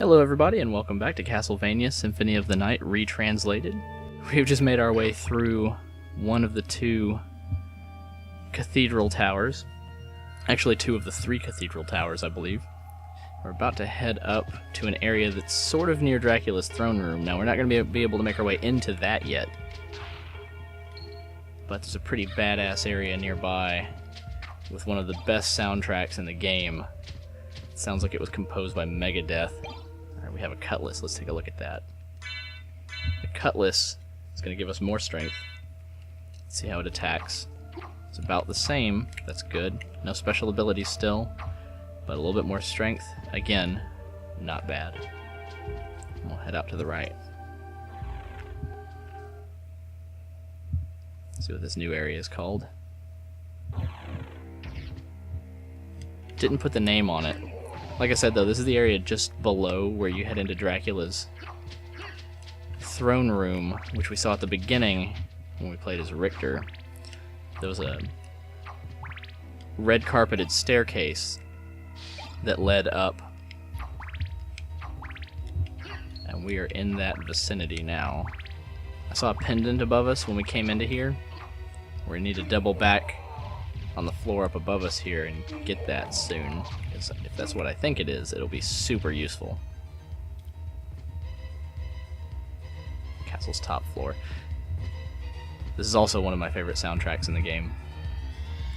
Hello everybody and welcome back to Castlevania Symphony of the Night Retranslated. We've just made our way through one of the two cathedral towers. Actually, two of the three cathedral towers, I believe. We're about to head up to an area that's sort of near Dracula's throne room. Now, we're not going to be able to make our way into that yet. But there's a pretty badass area nearby with one of the best soundtracks in the game. It sounds like it was composed by Megadeth. We have a cutlass. Let's take a look at that. The cutlass is going to give us more strength. Let's see how it attacks. It's about the same. That's good. No special abilities still, but a little bit more strength. Again, not bad. We'll head out to the right. See what this new area is called. Didn't put the name on it. Like I said, though, this is the area just below where you head into Dracula's throne room, which we saw at the beginning when we played as Richter. There was a red carpeted staircase that led up, and we are in that vicinity now. I saw a pendant above us when we came into here. We need to double back on the floor up above us here and get that soon. If that's what I think it is, it'll be super useful. Castle's top floor. This is also one of my favorite soundtracks in the game.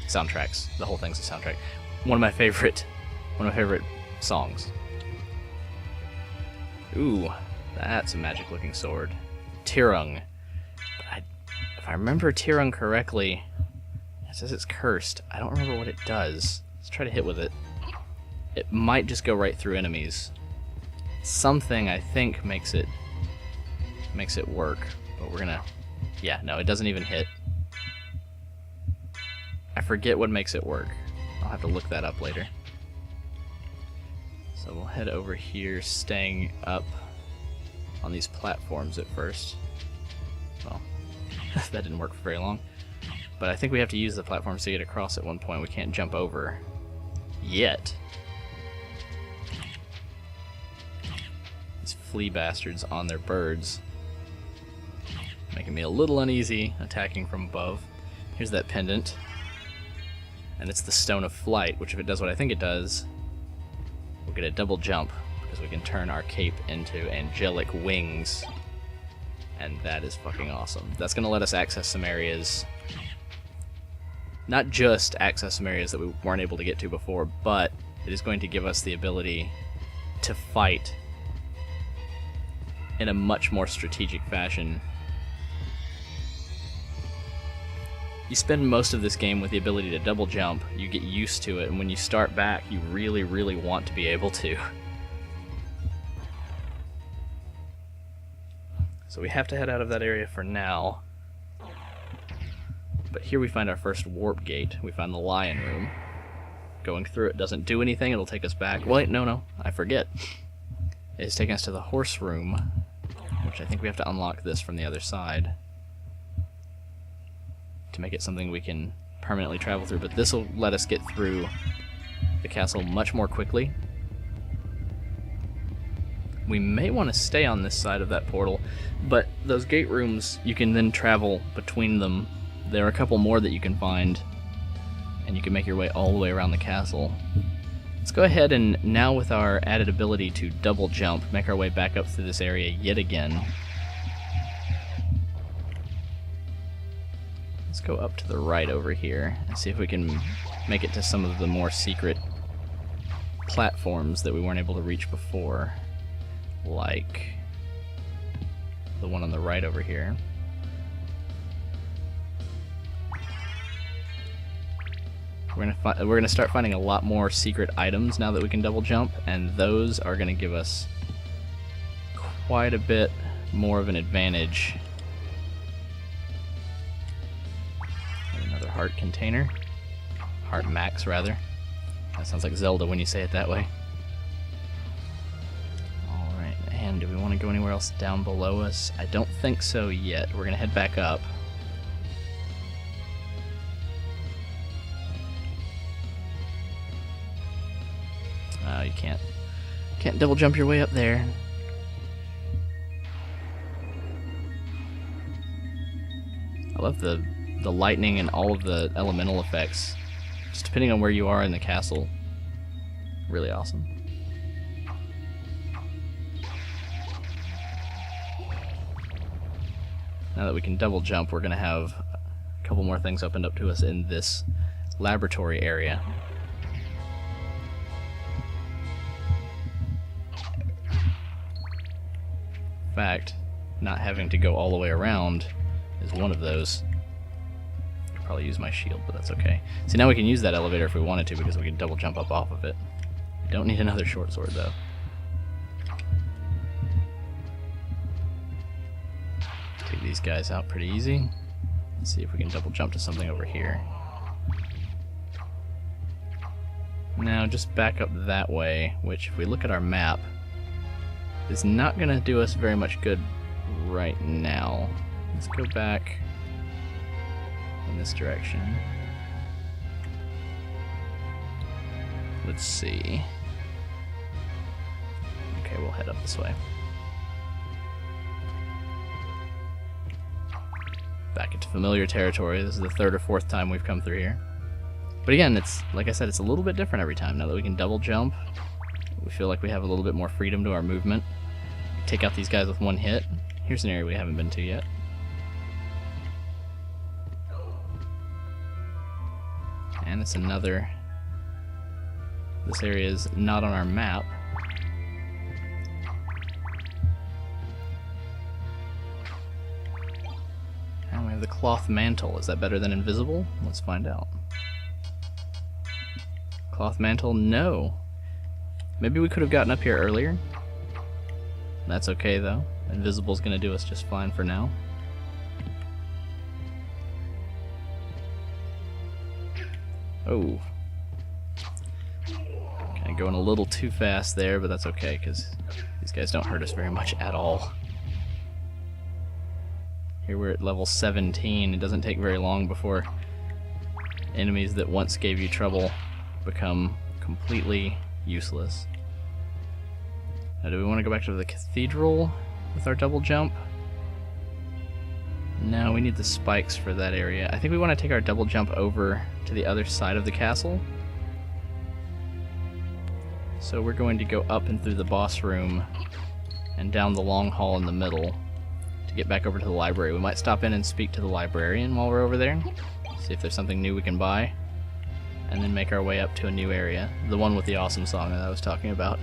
Soundtracks. The whole thing's a soundtrack. One of my favorite songs. Ooh, that's a magic-looking sword. Tirung. But if I remember Tirung correctly, it says it's cursed. I don't remember what it does. Let's try to hit with it. It might just go right through enemies. Something, I think, makes it work. But we're gonna... Yeah, no, it doesn't even hit. I forget what makes it work. I'll have to look that up later. So we'll head over here, staying up on these platforms at first. Well, that didn't work for very long. But I think we have to use the platforms to get across at one point. We can't jump over yet. These flea bastards on their birds, making me a little uneasy attacking from above. Here's that pendant. And it's the Stone of Flight, which if it does what I think it does, we'll get a double jump, because we can turn our cape into angelic wings. And that is fucking awesome. That's going to let us access some areas. Not just access some areas that we weren't able to get to before, but it is going to give us the ability to fight in a much more strategic fashion. You spend most of this game with the ability to double jump, you get used to it, and when you start back, you really, really want to be able to. So we have to head out of that area for now. But here we find our first warp gate. We found the lion room. Going through it doesn't do anything, it'll take us back. Wait, no, I forget. It's taking us to the horse room, which I think we have to unlock this from the other side to make it something we can permanently travel through. But this will let us get through the castle much more quickly. We may want to stay on this side of that portal, but those gate rooms, you can then travel between them. There are a couple more that you can find, and you can make your way all the way around the castle. Let's go ahead and now, with our added ability to double jump, make our way back up through this area yet again. Let's go up to the right over here and see if we can make it to some of the more secret platforms that we weren't able to reach before. Like the one on the right over here. We're gonna start finding a lot more secret items now that we can double jump, and those are gonna give us quite a bit more of an advantage. Another heart container. Heart max, rather. That sounds like Zelda when you say it that way. Alright, and do we want to go anywhere else down below us? I don't think so yet. We're gonna head back up. You can't Can't double jump your way up there. I love the lightning and all of the elemental effects, just depending on where you are in the castle. Really awesome. Now that we can double jump, we're going to have a couple more things opened up to us in this laboratory area. In fact, not having to go all the way around is one of those. I'll probably use my shield, but that's okay. See, now we can use that elevator if we wanted to, because we can double jump up off of it. We don't need another short sword, though. Take these guys out pretty easy. Let's see if we can double jump to something over here. Now, just back up that way, which, if we look at our map, is not going to do us very much good right now. Let's go back in this direction. Let's see. Okay, we'll head up this way. Back into familiar territory. This is the third or fourth time we've come through here. But again, it's like I said, it's a little bit different every time. Now that we can double jump, we feel like we have a little bit more freedom to our movement. Take out these guys with one hit. Here's an area we haven't been to yet. And it's another... This area is not on our map. And we have the cloth mantle. Is that better than invisible? Let's find out. Cloth mantle? No. Maybe we could have gotten up here earlier. That's okay though. Invisible's gonna do us just fine for now. Oh. Kinda going a little too fast there, but that's okay, because these guys don't hurt us very much at all. Here we're at level 17. It doesn't take very long before enemies that once gave you trouble become completely useless. Now, do we want to go back to the cathedral with our double jump? No, we need the spikes for that area. I think we want to take our double jump over to the other side of the castle. So we're going to go up and through the boss room and down the long hall in the middle to get back over to the library. We might stop in and speak to the librarian while we're over there, see if there's something new we can buy, and then make our way up to a new area, the one with the awesome song that I was talking about.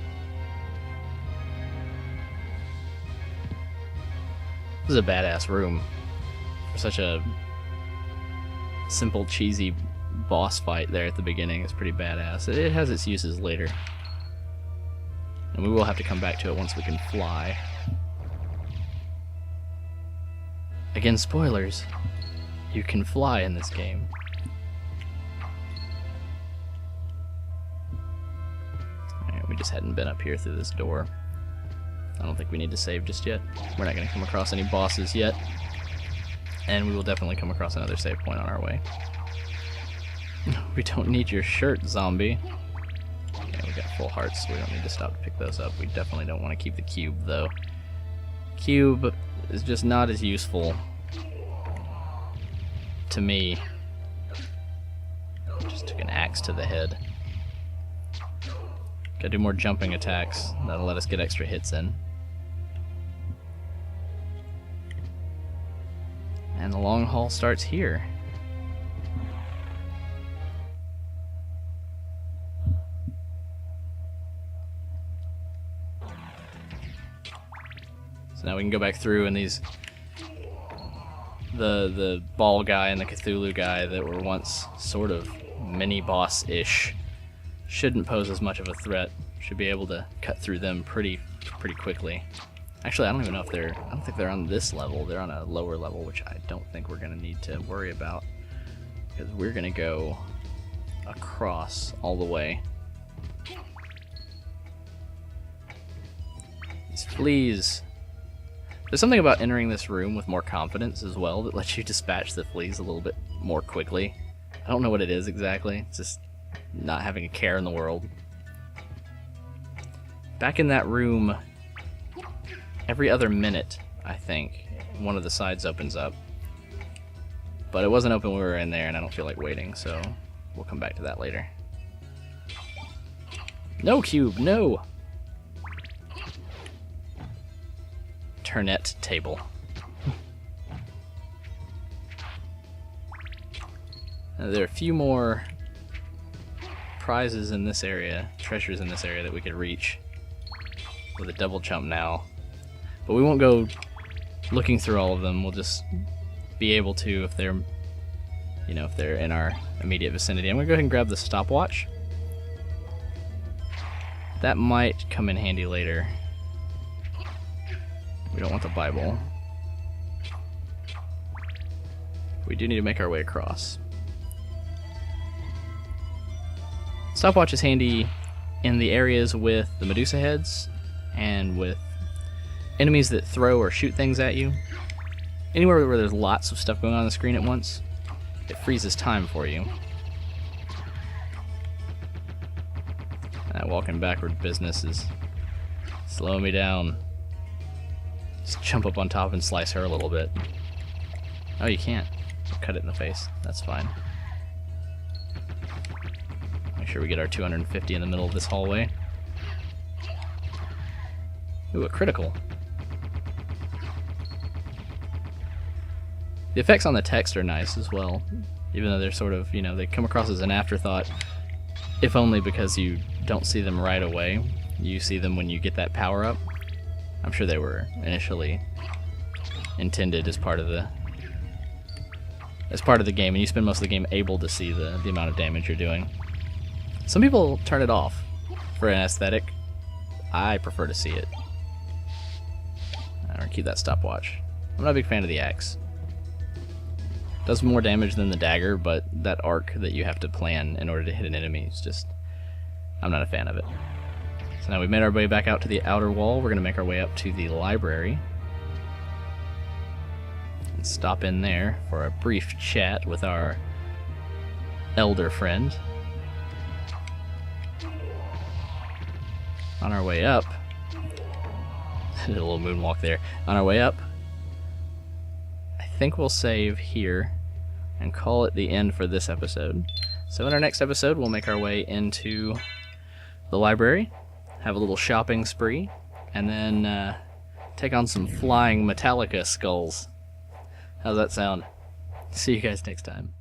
This is a badass room for such a simple, cheesy boss fight there at the beginning. It's pretty badass. It has its uses later, and we will have to come back to it once we can fly. Again, spoilers. You can fly in this game. Alright, we just hadn't been up here through this door. I don't think we need to save just yet. We're not going to come across any bosses yet. And we will definitely come across another save point on our way. We don't need your shirt, zombie. Okay, we got full hearts, so we don't need to stop to pick those up. We definitely don't want to keep the cube, though. Cube is just not as useful to me. Just took an axe to the head. Gotta do more jumping attacks. That'll let us get extra hits in. And the long haul starts here. So now we can go back through, and these the ball guy and the Cthulhu guy that were once sort of mini boss-ish shouldn't pose as much of a threat. Should be able to cut through them pretty quickly. Actually, I don't even know if I don't think they're on this level. They're on a lower level, which I don't think we're going to need to worry about, because we're going to go across all the way. These fleas. There's something about entering this room with more confidence as well that lets you dispatch the fleas a little bit more quickly. I don't know what it is exactly. It's just not having a care in the world. back in that room every other minute, I think. One of the sides opens up. But it wasn't open when we were in there, and I don't feel like waiting, so we'll come back to that later. No cube, no! Turnet table. Now, there are a few more prizes in this area, treasures in this area that we could reach with a double jump now. But we won't go looking through all of them. We'll just be able to if they're, you know, if they're in our immediate vicinity. I'm gonna go ahead and grab the stopwatch. That might come in handy later. We don't want the Bible. We do need to make our way across. Stopwatch is handy in the areas with the Medusa heads and with enemies that throw or shoot things at you. Anywhere where there's lots of stuff going on the screen at once, it freezes time for you. That walking backward business is slowing me down. Just jump up on top and slice her a little bit. Oh, you can't. Cut it in the face. That's fine. Make sure we get our 250 in the middle of this hallway. Ooh, a critical. The effects on the text are nice as well, even though they're sort of, you know, they come across as an afterthought, if only because you don't see them right away. You see them when you get that power-up. I'm sure they were initially intended as part of the game, and you spend most of the game able to see the amount of damage you're doing. Some people turn it off for an aesthetic. I prefer to see it. I'm gonna keep that stopwatch. I'm not a big fan of the axe. Does more damage than the dagger, but that arc that you have to plan in order to hit an enemy is just... I'm not a fan of it. So now we've made our way back out to the outer wall. We're going to make our way up to the library. And stop in there for a brief chat with our elder friend. On our way up... did a little moonwalk there. On our way up, I think we'll save here and call it the end for this episode. So in our next episode, we'll make our way into the library, have a little shopping spree, and then take on some flying Metallica skulls. How's that sound? See you guys next time.